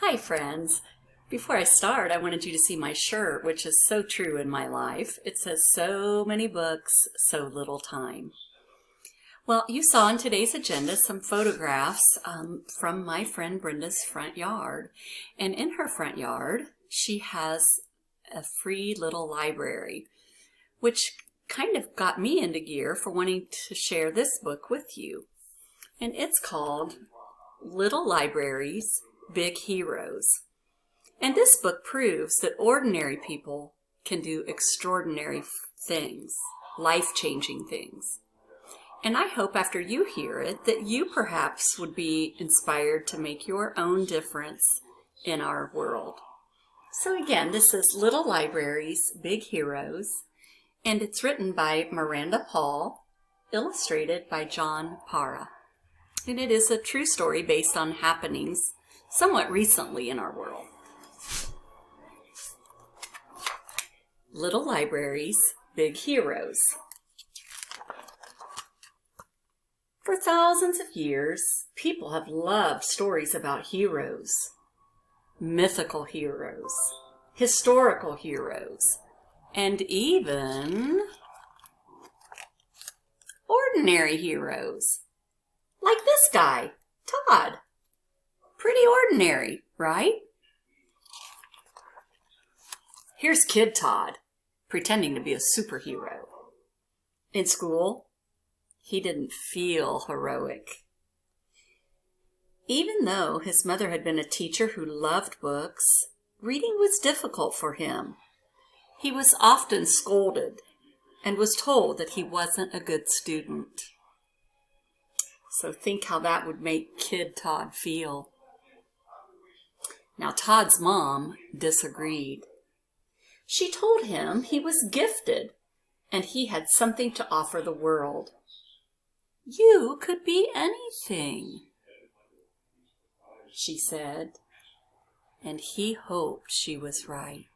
Hi friends! Before I start, I wanted you to see my shirt, which is so true in my life. It says, so many books, so little time. Well, you saw in today's agenda some photographs from my friend Brenda's front yard. And in her front yard, she has a free little library, which kind of got me into gear for wanting to share this book with you. And it's called Little Libraries, Big Heroes. And this book proves that ordinary people can do extraordinary things, life-changing things. And I hope after you hear it that you perhaps would be inspired to make your own difference in our world. So again, this is Little Libraries, Big Heroes, and it's written by Miranda Paul, illustrated by John Para. And it is a true story based on happenings somewhat recently in our world. Little Libraries, Big Heroes. For thousands of years, people have loved stories about heroes, mythical heroes, historical heroes, and even ordinary heroes. Like this guy, Todd. Pretty ordinary, right? Here's Kid Todd, pretending to be a superhero. In school, he didn't feel heroic. Even though his mother had been a teacher who loved books, reading was difficult for him. He was often scolded and was told that he wasn't a good student. So think how that would make Kid Todd feel. Now, Todd's mom disagreed. She told him he was gifted and he had something to offer the world. You could be anything, she said, and he hoped she was right.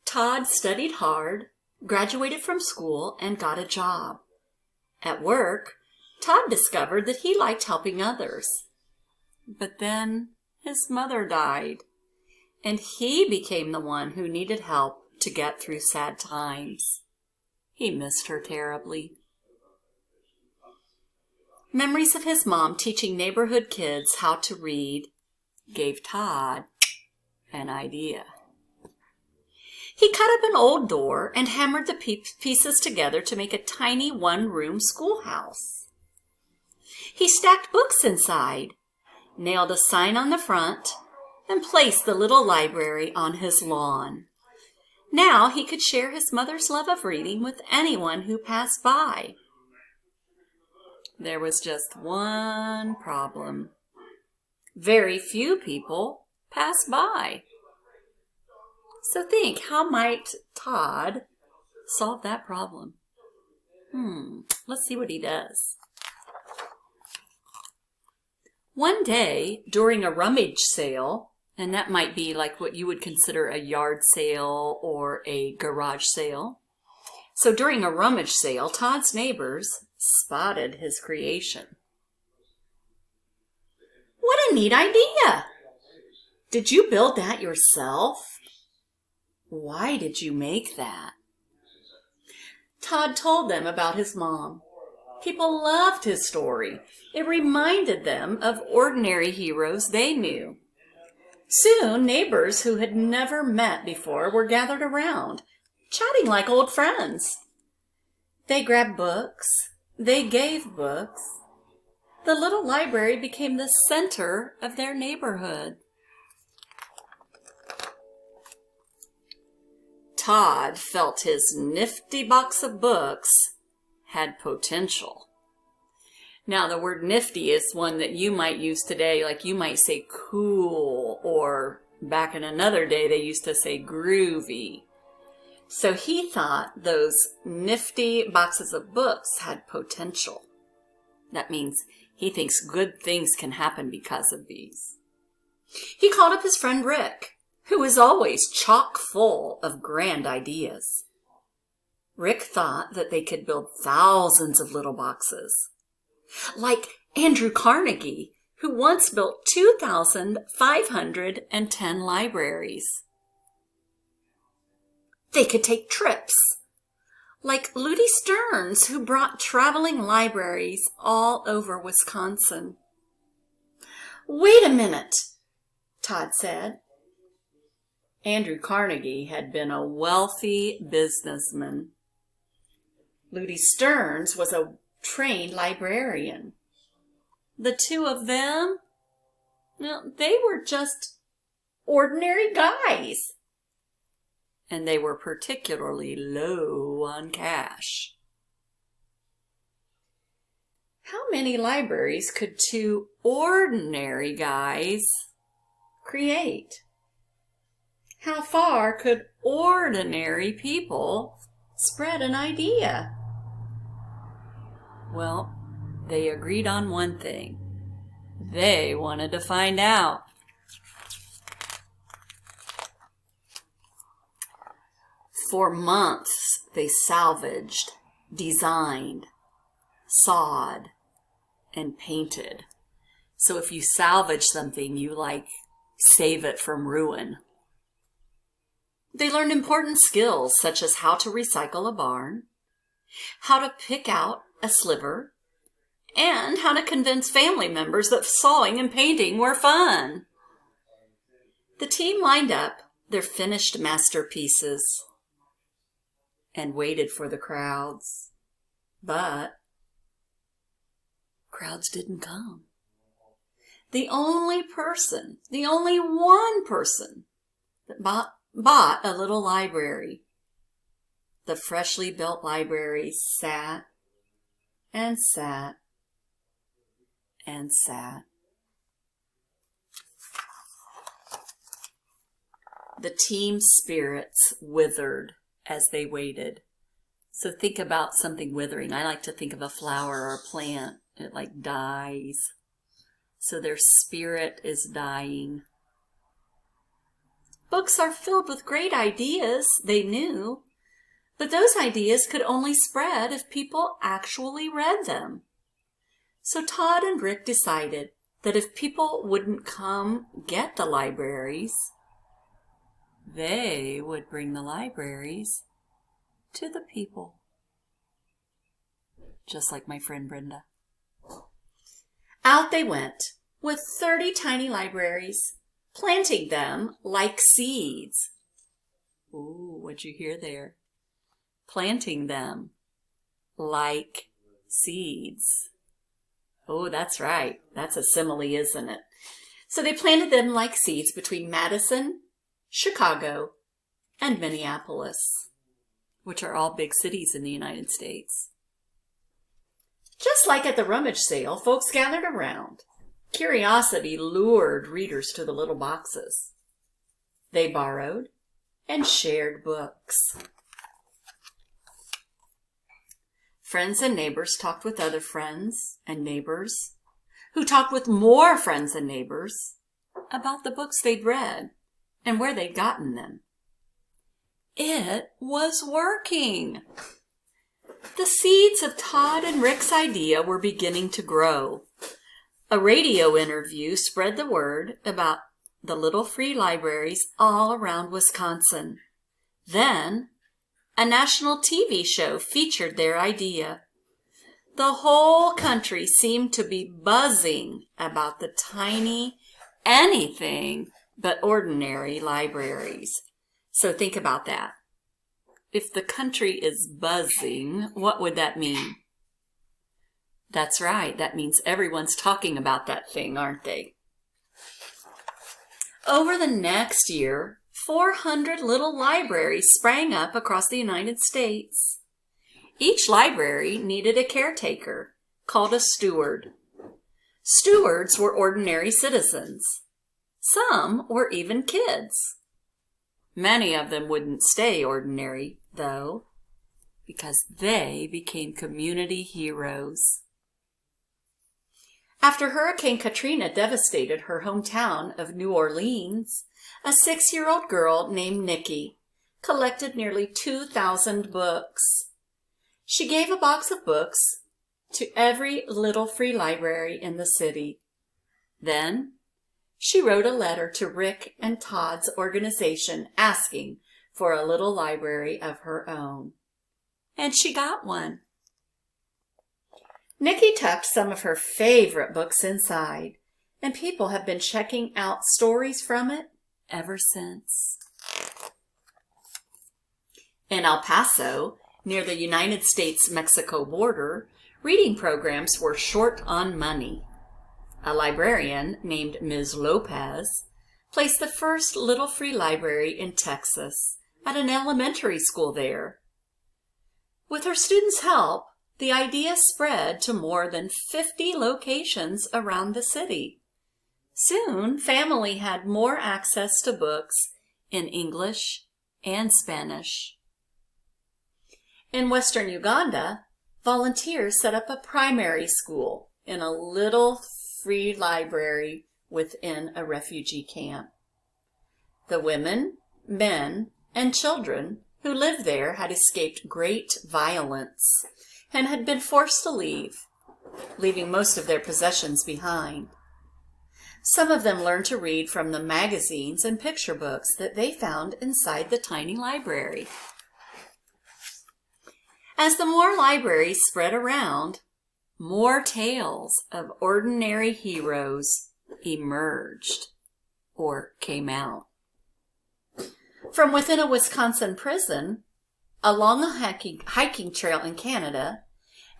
Todd studied hard, graduated from school, and got a job. At work, Todd discovered that he liked helping others. But then his mother died, and he became the one who needed help to get through sad times. He missed her terribly. Memories of his mom teaching neighborhood kids how to read gave Todd an idea. He cut up an old door and hammered the pieces together to make a tiny one-room schoolhouse. He stacked books inside, nailed a sign on the front, and placed the little library on his lawn. Now he could share his mother's love of reading with anyone who passed by. There was just one problem. Very few people passed by. So think, how might Todd solve that problem? Let's see what he does. One day, during a rummage sale, and that might be like what you would consider a yard sale or a garage sale. So during a rummage sale, Todd's neighbors spotted his creation. What a neat idea! Did you build that yourself? Why did you make that? Todd told them about his mom. People loved his story. It reminded them of ordinary heroes they knew. Soon, neighbors who had never met before were gathered around, chatting like old friends. They grabbed books. They gave books. The little library became the center of their neighborhood. Todd felt his nifty box of books had potential. Now, the word nifty is one that you might use today, like you might say cool, or back in another day they used to say groovy. So he thought those nifty boxes of books had potential. That means he thinks good things can happen because of these. He called up his friend Rick, who was always chock full of grand ideas. Rick thought that they could build thousands of little boxes. Like Andrew Carnegie, who once built 2,510 libraries. They could take trips, like Drudy Stearns, who brought traveling libraries all over Wisconsin. "Wait a minute," Todd said. Andrew Carnegie had been a wealthy businessman. Drudy Stearns was a trained librarian. The two of them, they were just ordinary guys. And they were particularly low on cash. How many libraries could two ordinary guys create? How far could ordinary people spread an idea? Well, they agreed on one thing. They wanted to find out. For months, they salvaged, designed, sawed, and painted. So if you salvage something, you save it from ruin. They learned important skills such as how to recycle a barn, how to pick out a sliver, and how to convince family members that sawing and painting were fun. The team lined up their finished masterpieces and waited for the crowds, but crowds didn't come. The only one person that bought a little library, the freshly built library, sat and sat and sat. The team's spirits withered as they waited. So think about something withering. I like to think of a flower or a plant. It dies. So their spirit is dying. Books are filled with great ideas, they knew, but those ideas could only spread if people actually read them. So Todd and Rick decided that if people wouldn't come get the libraries, they would bring the libraries to the people. Just like my friend Brenda. Out they went with 30 tiny libraries, planting them like seeds. Ooh, what'd you hear there? Planting them like seeds. Oh, that's right. That's a simile, isn't it? So they planted them like seeds between Madison, Chicago, and Minneapolis, which are all big cities in the United States. Just like at the rummage sale, folks gathered around. Curiosity lured readers to the little boxes. They borrowed and shared books. Friends and neighbors talked with other friends and neighbors, who talked with more friends and neighbors about the books they'd read and where they'd gotten them. It was working. The seeds of Todd and Rick's idea were beginning to grow. A radio interview spread the word about the little free libraries all around Wisconsin. Then, a national TV show featured their idea. The whole country seemed to be buzzing about the tiny, anything but ordinary libraries. So think about that. If the country is buzzing, what would that mean? That's right. That means everyone's talking about that thing, aren't they? Over the next year, 400 little libraries sprang up across the United States. Each library needed a caretaker, called a steward. Stewards were ordinary citizens. Some were even kids. Many of them wouldn't stay ordinary, though, because they became community heroes. After Hurricane Katrina devastated her hometown of New Orleans, a 6-year-old girl named Nikki collected nearly 2,000 books. She gave a box of books to every little free library in the city. Then she wrote a letter to Rick and Todd's organization asking for a little library of her own. And she got one. Nikki tucked some of her favorite books inside, and people have been checking out stories from it ever since. In El Paso, near the United States-Mexico border, reading programs were short on money. A librarian named Ms. Lopez placed the first little free library in Texas at an elementary school there. With her students' help, the idea spread to more than 50 locations around the city. Soon, family had more access to books in English and Spanish. In western Uganda, volunteers set up a primary school in a little free library within a refugee camp. The women, men, and children who lived there had escaped great violence and had been forced to leave, leaving most of their possessions behind. Some of them learned to read from the magazines and picture books that they found inside the tiny library. As the more libraries spread around, more tales of ordinary heroes emerged or came out. From within a Wisconsin prison, along a hiking trail in Canada,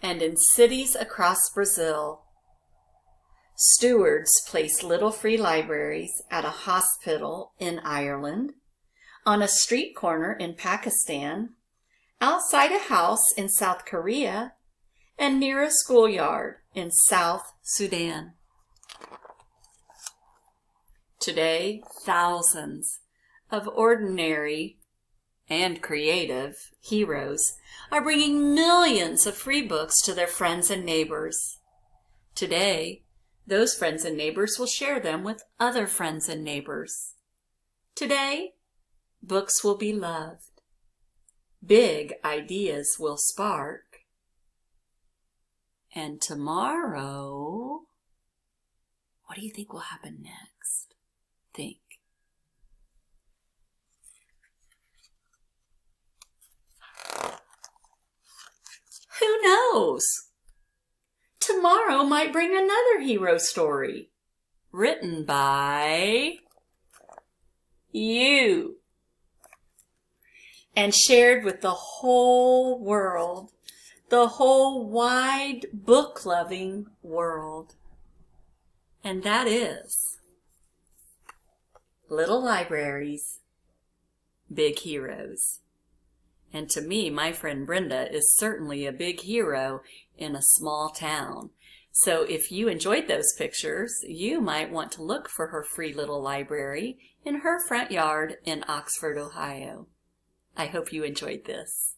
and in cities across Brazil, stewards placed little free libraries at a hospital in Ireland, on a street corner in Pakistan, outside a house in South Korea, and near a schoolyard in South Sudan. Today, thousands of ordinary and creative heroes are bringing millions of free books to their friends and neighbors. Today, those friends and neighbors will share them with other friends and neighbors. Today, books will be loved. Big ideas will spark. And tomorrow, what do you think will happen next? Think. Who knows? Tomorrow might bring another hero story, written by you, and shared with the whole world, the whole wide book-loving world. And that is Little Libraries, Big Heroes. And to me, my friend Brenda is certainly a big hero in a small town. So if you enjoyed those pictures, you might want to look for her free little library in her front yard in Oxford, Ohio. I hope you enjoyed this.